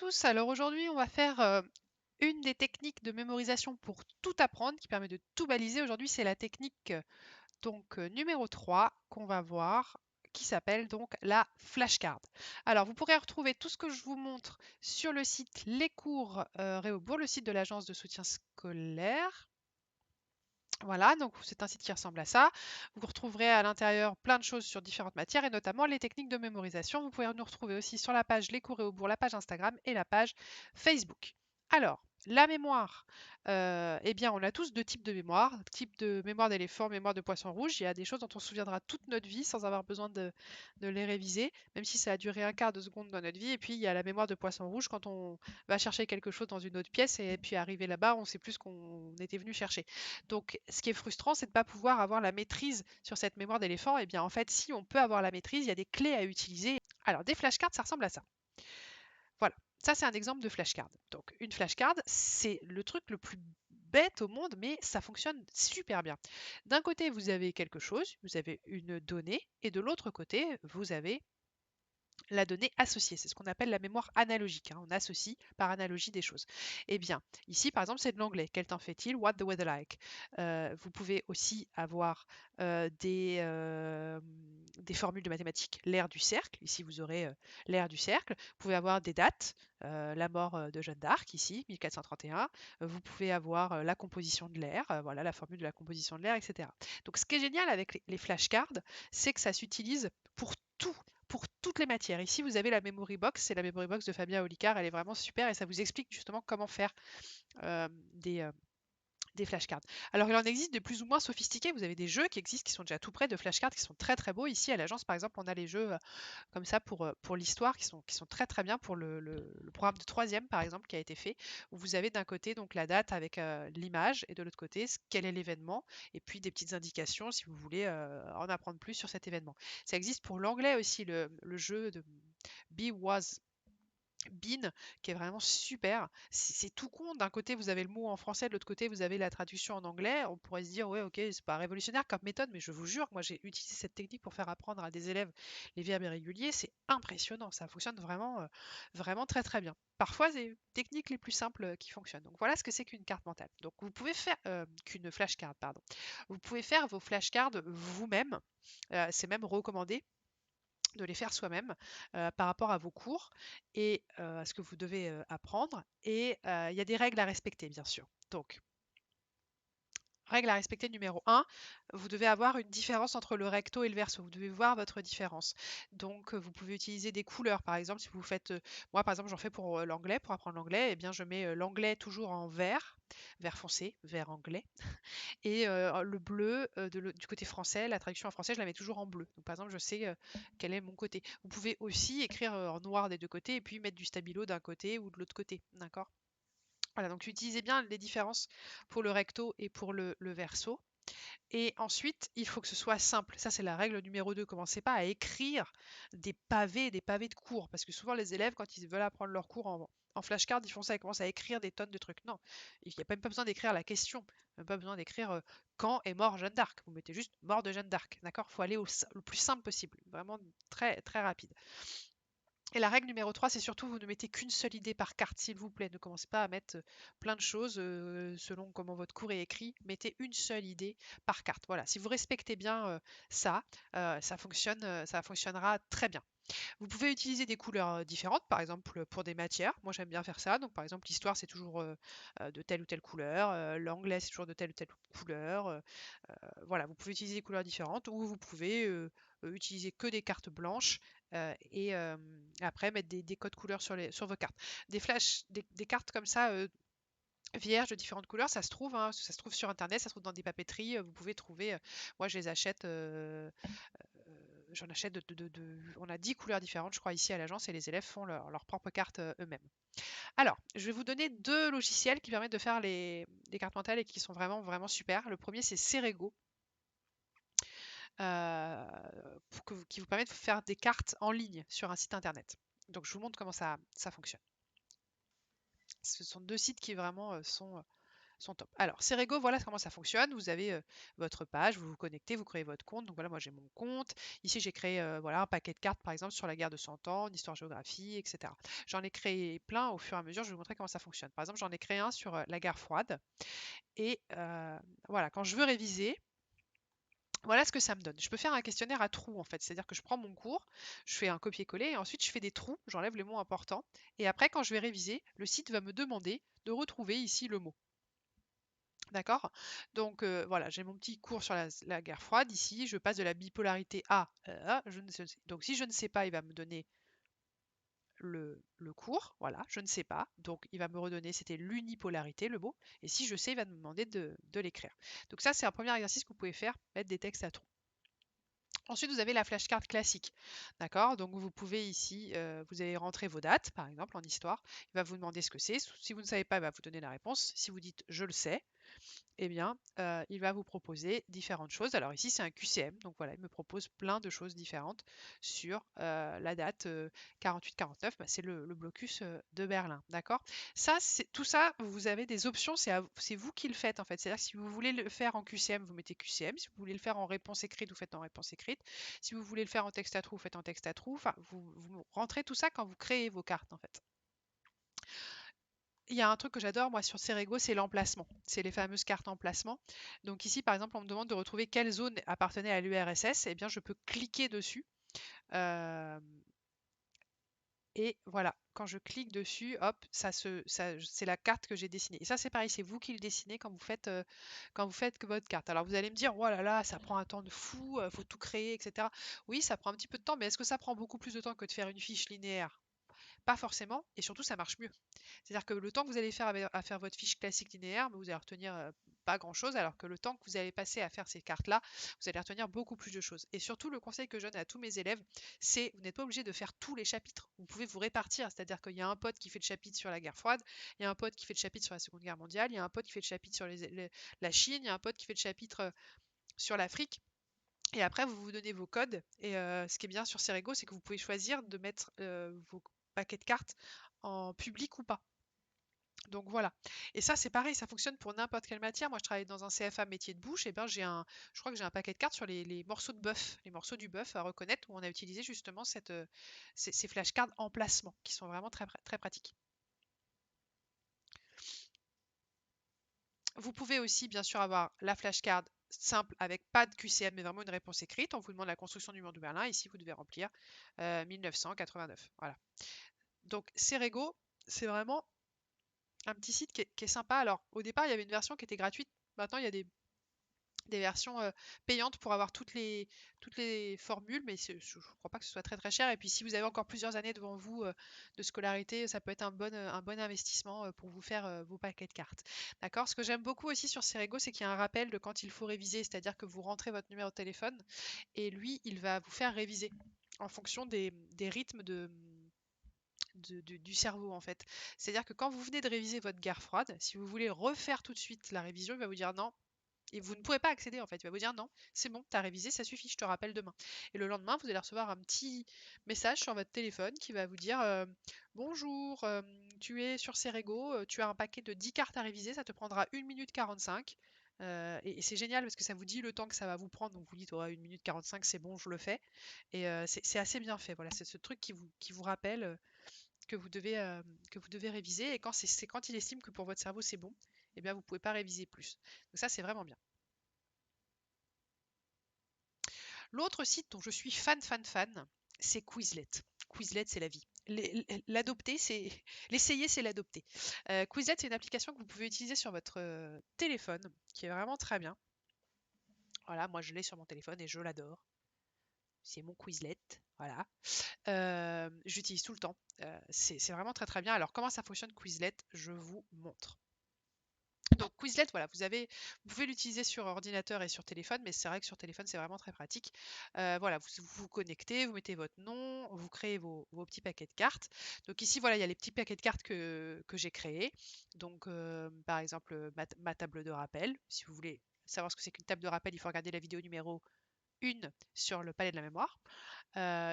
tous, alors aujourd'hui on va faire une des techniques de mémorisation pour tout apprendre qui permet de tout baliser. Aujourd'hui c'est la technique numéro 3 qu'on va voir qui s'appelle donc la flashcard. Alors vous pourrez retrouver tout ce que je vous montre sur le site Les Cours Réaubourg, le site de l'agence de soutien scolaire. Voilà, donc c'est un site qui ressemble à ça. Vous retrouverez à l'intérieur plein de choses sur différentes matières et notamment les techniques de mémorisation. Vous pouvez nous retrouver aussi sur la page Les Cours Réaubourg, la page Instagram et la page Facebook. Alors, la mémoire, eh bien, on a tous deux types de mémoire. Type de mémoire d'éléphant, mémoire de poisson rouge. Il y a des choses dont on se souviendra toute notre vie sans avoir besoin de les réviser, même si ça a duré un quart de seconde dans notre vie. Et puis, il y a la mémoire de poisson rouge quand on va chercher quelque chose dans une autre pièce et puis arrivé là-bas, on ne sait plus ce qu'on était venu chercher. Donc, ce qui est frustrant, c'est de ne pas pouvoir avoir la maîtrise sur cette mémoire d'éléphant. Eh bien, en fait, si on peut avoir la maîtrise, il y a des clés à utiliser. Alors, des flashcards, ça ressemble à ça. Voilà, ça c'est un exemple de flashcard. Donc, une flashcard, c'est le truc le plus bête au monde, mais ça fonctionne super bien. D'un côté, vous avez quelque chose, vous avez une donnée, et de l'autre côté, vous avez la donnée associée. C'est ce qu'on appelle la mémoire analogique, hein. On associe par analogie des choses. Eh bien, ici, par exemple, c'est de l'anglais. Quel temps fait-il? What the weather like? Vous pouvez aussi avoir des formules de mathématiques. L'aire du cercle. Ici, vous aurez l'aire du cercle. Vous pouvez avoir des dates. La mort de Jeanne d'Arc, ici, 1431. Vous pouvez avoir la composition de l'air. Voilà, la formule de la composition de l'air, etc. Donc, ce qui est génial avec les flashcards, c'est que ça s'utilise pour tout, pour toutes les matières. Ici, vous avez la Memory Box, c'est la Memory Box de Fabien Olicard, elle est vraiment super et ça vous explique justement comment faire euh, des, euh, des flashcards. Alors, il en existe de plus ou moins sophistiqués. Vous avez des jeux qui existent, qui sont déjà tout près de flashcards, qui sont très très beaux. Ici, à l'agence, par exemple, on a les jeux comme ça pour l'histoire, qui sont très très bien pour le programme de troisième, par exemple, qui a été fait, où vous avez d'un côté donc la date avec l'image et de l'autre côté quel est l'événement, et puis des petites indications si vous voulez en apprendre plus sur cet événement. Ça existe pour l'anglais aussi, le jeu de Be Was Bean, qui est vraiment super. C'est tout con. D'un côté, vous avez le mot en français, de l'autre côté, vous avez la traduction en anglais. On pourrait se dire, ouais, ok, c'est pas révolutionnaire comme méthode, mais je vous jure, moi, j'ai utilisé cette technique pour faire apprendre à des élèves les verbes irréguliers. C'est impressionnant. Ça fonctionne vraiment, vraiment très, très bien. Parfois, c'est les techniques les plus simples qui fonctionnent. Donc, voilà ce que c'est qu'une carte mentale. Donc, vous pouvez faire, qu'une flashcard, pardon. Vous pouvez faire vos flashcards vous-même. C'est même recommandé de les faire soi-même par rapport à vos cours et à ce que vous devez apprendre. Et il y a des règles à respecter, bien sûr. Donc, règle à respecter numéro 1, vous devez avoir une différence entre le recto et le verso. Vous devez voir votre différence. Donc, vous pouvez utiliser des couleurs. Par exemple, si vous faites, moi par exemple, j'en fais pour l'anglais, pour apprendre l'anglais, eh bien, je mets l'anglais toujours en vert, vert foncé, vert anglais. Et le bleu du côté français, la traduction en français, je la mets toujours en bleu. Donc par exemple, je sais quel est mon côté. Vous pouvez aussi écrire en noir des deux côtés et puis mettre du stabilo d'un côté ou de l'autre côté. D'accord? Voilà, donc utilisez bien les différences pour le recto et pour le verso. Et ensuite, il faut que ce soit simple. Ça, c'est la règle numéro 2. Commencez pas à écrire des pavés de cours. Parce que souvent, les élèves, quand ils veulent apprendre leur cours en flashcard, ils font ça, ils commencent à écrire des tonnes de trucs. Non, il n'y a même pas besoin d'écrire la question. Même pas besoin d'écrire quand est mort Jeanne d'Arc. Vous mettez juste mort de Jeanne d'Arc. D'accord? Il faut aller le plus simple possible. Vraiment très, très rapide. Et la règle numéro 3, c'est surtout vous ne mettez qu'une seule idée par carte, s'il vous plaît. Ne commencez pas à mettre plein de choses selon comment votre cours est écrit. Mettez une seule idée par carte. Voilà, si vous respectez bien ça, ça fonctionnera très bien. Vous pouvez utiliser des couleurs différentes, par exemple pour des matières. Moi, j'aime bien faire ça. Donc, par exemple, l'histoire, c'est toujours de telle ou telle couleur. L'anglais, c'est toujours de telle ou telle couleur. Voilà, vous pouvez utiliser des couleurs différentes ou vous pouvez utiliser que des cartes blanches et après mettre des codes couleurs sur vos cartes. Des cartes comme ça vierges de différentes couleurs, ça se trouve, hein, ça se trouve sur internet, ça se trouve dans des papeteries, vous pouvez trouver, moi je les achète, j'en achète on a 10 couleurs différentes je crois ici à l'agence et les élèves font leur propre carte eux-mêmes. Alors, je vais vous donner deux logiciels qui permettent de faire les cartes mentales et qui sont vraiment vraiment super. Le premier c'est Cerego qui vous permet de faire des cartes en ligne sur un site internet. Donc je vous montre comment ça fonctionne. Ce sont deux sites qui vraiment sont sont top. Alors, Cerego, voilà comment ça fonctionne. Vous avez votre page, vous vous connectez, vous créez votre compte. Donc voilà, moi j'ai mon compte. Ici, j'ai créé voilà, un paquet de cartes, par exemple, sur la guerre de 100 ans, d'histoire-géographie, etc. J'en ai créé plein au fur et à mesure. Je vais vous montrer comment ça fonctionne. Par exemple, j'en ai créé un sur la guerre froide. Et voilà, quand je veux réviser, voilà ce que ça me donne. Je peux faire un questionnaire à trous en fait, c'est-à-dire que je prends mon cours, je fais un copier-coller et ensuite je fais des trous, j'enlève les mots importants et après quand je vais réviser, le site va me demander de retrouver ici le mot. D'accord? Donc voilà, j'ai mon petit cours sur la guerre froide ici, je passe de la bipolarité à je ne sais. Donc si je ne sais pas, il va me donner le cours, voilà, je ne sais pas. Donc il va me redonner, c'était l'unipolarité, le mot. Et si je sais, il va me demander de l'écrire. Donc ça, c'est un premier exercice que vous pouvez faire, mettre des textes à trous. Ensuite, vous avez la flashcard classique. D'accord? Donc, vous pouvez ici, vous allez rentrer vos dates, par exemple, en histoire. Il va vous demander ce que c'est. Si vous ne savez pas, il va vous donner la réponse. Si vous dites je le sais, eh bien, il va vous proposer différentes choses. Alors ici, c'est un QCM, donc voilà, il me propose plein de choses différentes sur la date 48-49, c'est le blocus de Berlin, d'accord? Ça, tout ça, vous avez des options, c'est vous qui le faites en fait. C'est-à-dire que si vous voulez le faire en QCM, vous mettez QCM. Si vous voulez le faire en réponse écrite, vous faites en réponse écrite. Si vous voulez le faire en texte à trous, vous faites en texte à trous. Enfin, vous rentrez tout ça quand vous créez vos cartes en fait. Il y a un truc que j'adore, moi, sur Cerego, c'est l'emplacement. C'est les fameuses cartes emplacement. Donc ici, par exemple, on me demande de retrouver quelle zone appartenait à l'URSS. Eh bien, je peux cliquer dessus. euh, et voilà, quand je clique dessus, hop, c'est la carte que j'ai dessinée. Et ça, c'est pareil, c'est vous qui le dessinez quand vous faites que votre carte. Alors vous allez me dire, oh là là, ça prend un temps de fou, faut tout créer, etc. Oui, ça prend un petit peu de temps, mais est-ce que ça prend beaucoup plus de temps que de faire une fiche linéaire? Pas forcément, et surtout ça marche mieux. C'est-à-dire que le temps que vous allez faire à faire votre fiche classique linéaire, vous allez retenir pas grand-chose, alors que le temps que vous allez passer à faire ces cartes-là, vous allez retenir beaucoup plus de choses. Et surtout, le conseil que je donne à tous mes élèves, c'est vous n'êtes pas obligé de faire tous les chapitres. Vous pouvez vous répartir, c'est-à-dire qu'il y a un pote qui fait le chapitre sur la guerre froide, il y a un pote qui fait le chapitre sur la Seconde Guerre mondiale, il y a un pote qui fait le chapitre sur la Chine, il y a un pote qui fait le chapitre sur l'Afrique. Et après, vous vous donnez vos codes. Et ce qui est bien sur Cerego, c'est que vous pouvez choisir de mettre vos paquets de cartes en public ou pas. Donc voilà. Et ça, c'est pareil, ça fonctionne pour n'importe quelle matière. Moi, je travaille dans un CFA métier de bouche, et ben je crois que j'ai un paquet de cartes sur les morceaux de bœuf, les morceaux du bœuf à reconnaître, où on a utilisé justement ces flashcards emplacement, qui sont vraiment très, très pratiques. Vous pouvez aussi, bien sûr, avoir la flashcard simple avec pas de QCM, mais vraiment une réponse écrite. On vous demande la construction du mur de Berlin. Ici, vous devez remplir 1989. Voilà. Donc, Cerego, c'est vraiment un petit site qui est sympa. Alors, au départ, il y avait une version qui était gratuite. Maintenant, il y a des versions payantes pour avoir toutes les formules, mais je ne crois pas que ce soit très très cher. Et puis si vous avez encore plusieurs années devant vous de scolarité, ça peut être un bon investissement pour vous faire vos paquets de cartes. D'accord? Ce que j'aime beaucoup aussi sur Cerego, c'est qu'il y a un rappel de quand il faut réviser, c'est-à-dire que vous rentrez votre numéro de téléphone et lui, il va vous faire réviser en fonction des rythmes du cerveau en fait. C'est-à-dire que quand vous venez de réviser votre guerre froide, si vous voulez refaire tout de suite la révision, il va vous dire non, et vous ne pourrez pas accéder en fait. Il va vous dire non, c'est bon, t'as révisé, ça suffit, je te rappelle demain. Et le lendemain, vous allez recevoir un petit message sur votre téléphone qui va vous dire bonjour, tu es sur Cerego, tu as un paquet de 10 cartes à réviser, ça te prendra 1 minute 45. Et c'est génial parce que ça vous dit le temps que ça va vous prendre. Donc vous dites, oh, 1 minute 45, c'est bon, je le fais. Et c'est assez bien fait. Voilà, c'est ce truc qui vous rappelle que vous devez réviser. Et c'est quand il estime que pour votre cerveau c'est bon, eh bien vous ne pouvez pas réviser plus. Donc ça, c'est vraiment bien. L'autre site dont je suis fan, fan, fan, c'est Quizlet. Quizlet, c'est la vie. L'adopter, c'est l'essayer, c'est l'adopter. Quizlet, c'est une application que vous pouvez utiliser sur votre téléphone, qui est vraiment très bien. Voilà, moi je l'ai sur mon téléphone et je l'adore. C'est mon Quizlet, voilà. J'utilise tout le temps. C'est vraiment très très bien. Alors comment ça fonctionne Quizlet? Je vous montre. Donc Quizlet, voilà, vous pouvez l'utiliser sur ordinateur et sur téléphone, mais c'est vrai que sur téléphone, c'est vraiment très pratique. Voilà, vous vous connectez, vous mettez votre nom, vous créez vos petits paquets de cartes. Donc ici, voilà, il y a les petits paquets de cartes que j'ai créés. Donc, par exemple, ma table de rappel. Si vous voulez savoir ce que c'est qu'une table de rappel, il faut regarder la vidéo numéro une sur le palais de la mémoire.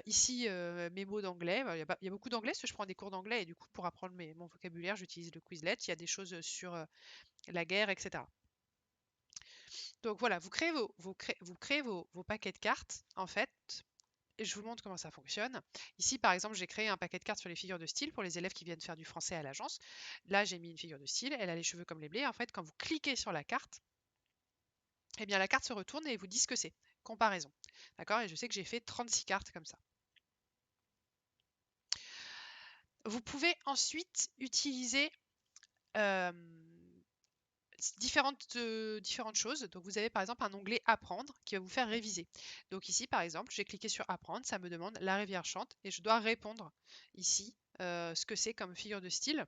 Ici, mes mots d'anglais, il y a beaucoup d'anglais parce que je prends des cours d'anglais et du coup, pour apprendre mon vocabulaire, j'utilise le Quizlet. Il y a des choses sur la guerre, etc. Donc voilà, vous créez vos paquets de cartes, en fait, et je vous montre comment ça fonctionne. Ici, par exemple, j'ai créé un paquet de cartes sur les figures de style pour les élèves qui viennent faire du français à l'agence. Là, j'ai mis une figure de style, elle a les cheveux comme les blés. En fait, quand vous cliquez sur la carte, eh bien, la carte se retourne et vous dit ce que c'est. Comparaison. D'accord? Et je sais que j'ai fait 36 cartes comme ça. Vous pouvez ensuite utiliser euh, différentes choses. Donc vous avez par exemple un onglet apprendre qui va vous faire réviser. Donc ici par exemple, j'ai cliqué sur apprendre, ça me demande la rivière chante et je dois répondre ici ce que c'est comme figure de style.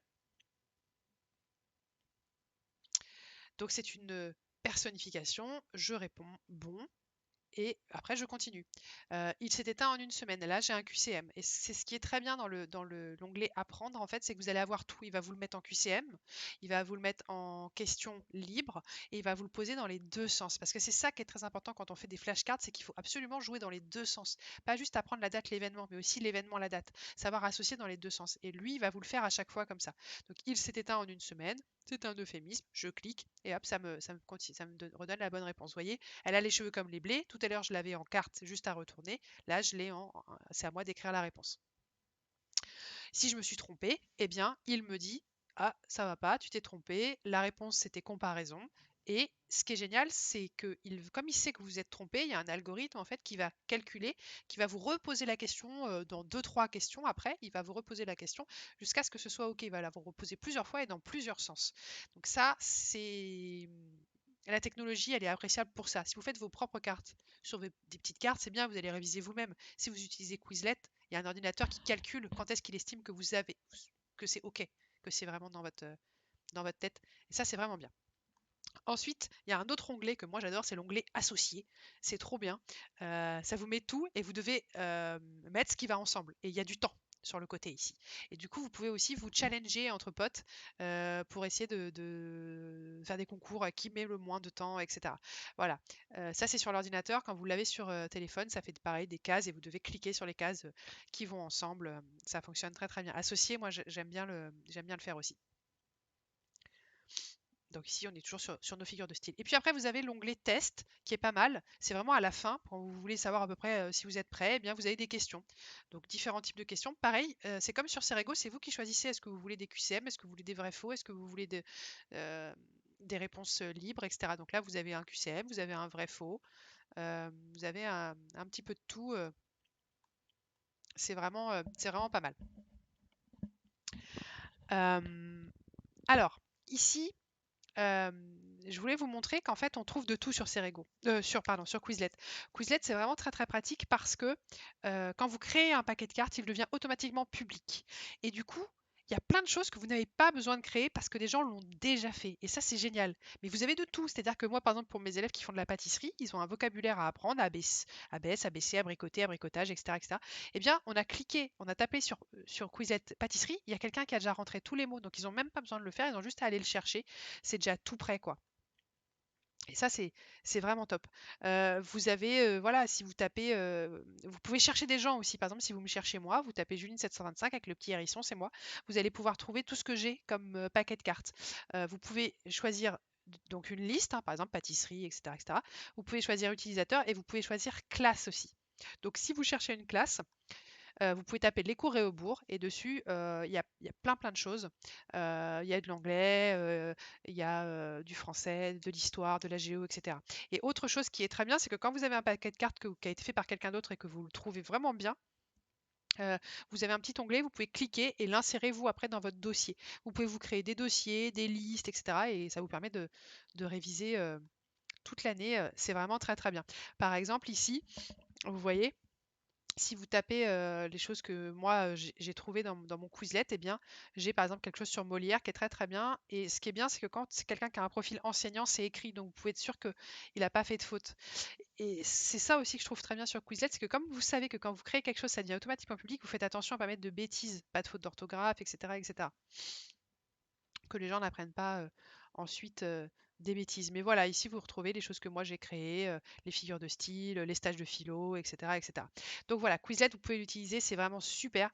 Donc c'est une personnification, je réponds bon. Et après, je continue. Il s'est éteint en une semaine. Là, j'ai un QCM. Et c'est ce qui est très bien dans l'onglet Apprendre, en fait, c'est que vous allez avoir tout. Il va vous le mettre en QCM, il va vous le mettre en question libre, et il va vous le poser dans les deux sens. Parce que c'est ça qui est très important quand on fait des flashcards, c'est qu'il faut absolument jouer dans les deux sens. Pas juste apprendre la date, l'événement, mais aussi l'événement, la date. Savoir associer dans les deux sens. Et lui, il va vous le faire à chaque fois comme ça. Donc, il s'est éteint en une semaine. C'est un euphémisme. Je clique et hop, ça me redonne la bonne réponse. Vous voyez, elle a les cheveux comme les blés. Tout à l'heure, je l'avais en carte, juste à retourner. Là, je l'ai c'est à moi d'écrire la réponse. Si je me suis trompée, eh bien, il me dit ah, ça va pas, tu t'es trompé. La réponse, c'était comparaison. Et ce qui est génial, c'est que comme il sait que vous êtes trompé, il y a un algorithme en fait qui va calculer, qui va vous reposer la question dans 2-3 questions après. Il va vous reposer la question jusqu'à ce que ce soit OK. Il va la vous reposer plusieurs fois et dans plusieurs sens. Donc ça, c'est la technologie, elle est appréciable pour ça. Si vous faites vos propres cartes sur des petites cartes, c'est bien, vous allez réviser vous-même. Si vous utilisez Quizlet, il y a un ordinateur qui calcule quand est-ce qu'il estime que vous avez, que c'est OK, que c'est vraiment dans votre tête. Et ça, c'est vraiment bien. Ensuite, il y a un autre onglet que moi j'adore, c'est l'onglet associé. C'est trop bien. Ça vous met tout et vous devez mettre ce qui va ensemble. Et il y a du temps sur le côté ici. Et du coup, vous pouvez aussi vous challenger entre potes pour essayer de faire des concours qui met le moins de temps, etc. Voilà. Ça, c'est sur l'ordinateur. Quand vous l'avez sur téléphone, ça fait pareil des cases et vous devez cliquer sur les cases qui vont ensemble. Ça fonctionne très très bien. Associé, moi j'aime bien le faire aussi. Donc ici, on est toujours sur nos figures de style. Et puis après, vous avez l'onglet test qui est pas mal. C'est vraiment à la fin, quand vous voulez savoir à peu près si vous êtes prêt, eh bien vous avez des questions. Donc différents types de questions. Pareil, c'est comme sur Cerego, c'est vous qui choisissez est-ce que vous voulez des QCM, est-ce que vous voulez des vrais faux, est-ce que vous voulez des réponses libres, etc. Donc là, vous avez un QCM, vous avez un vrai faux, vous avez un petit peu de tout. C'est vraiment pas mal. Alors, ici, euh, je voulais vous montrer qu'en fait, on trouve de tout sur Cerego, sur Quizlet. Quizlet, c'est vraiment très très pratique parce que quand vous créez un paquet de cartes, il devient automatiquement public. Et du coup, il y a plein de choses que vous n'avez pas besoin de créer parce que des gens l'ont déjà fait. Et ça, c'est génial. Mais vous avez de tout. C'est-à-dire que moi, par exemple, pour mes élèves qui font de la pâtisserie, ils ont un vocabulaire à apprendre, ABS, ABC, abricoter, abricotage, etc., etc. Eh bien, on a cliqué, on a tapé sur Quizlet pâtisserie. Il y a quelqu'un qui a déjà rentré tous les mots. Donc, ils n'ont même pas besoin de le faire. Ils ont juste à aller le chercher. C'est déjà tout prêt, quoi. Et ça, c'est vraiment top. Vous avez, voilà, si vous tapez, vous pouvez chercher des gens aussi. Par exemple, si vous me cherchez moi, vous tapez Juline 725 avec le petit hérisson, c'est moi. Vous allez pouvoir trouver tout ce que j'ai comme paquet de cartes. Vous pouvez choisir donc une liste, hein, par exemple pâtisserie, etc., etc. Vous pouvez choisir utilisateur et vous pouvez choisir classe aussi. Donc, si vous cherchez une classe, vous pouvez taper les cours et au bourg et dessus, il y a plein de choses. Il y a de l'anglais, il y a du français, de l'histoire, de la géo, etc. Et autre chose qui est très bien, c'est que quand vous avez un paquet de cartes qui a été fait par quelqu'un d'autre et que vous le trouvez vraiment bien, euh, vous avez un petit onglet, vous pouvez cliquer et l'insérer vous après dans votre dossier. Vous pouvez vous créer des dossiers, des listes, etc. Et ça vous permet de réviser toute l'année. C'est vraiment très très bien. Par exemple ici, vous voyez, si vous tapez les choses que moi j'ai trouvées dans mon Quizlet, eh bien, j'ai par exemple quelque chose sur Molière qui est très très bien. Et ce qui est bien, c'est que quand c'est quelqu'un qui a un profil enseignant, c'est écrit, donc vous pouvez être sûr qu'il n'a pas fait de faute. Et c'est ça aussi que je trouve très bien sur Quizlet, c'est que comme vous savez que quand vous créez quelque chose, ça devient automatiquement public, vous faites attention à ne pas mettre de bêtises, pas de faute d'orthographe, etc., etc. Que les gens n'apprennent pas ensuite des bêtises. Mais voilà, ici vous retrouvez les choses que moi j'ai créées, les figures de style, les stages de philo, etc., etc. Donc voilà, Quizlet, vous pouvez l'utiliser, c'est vraiment super.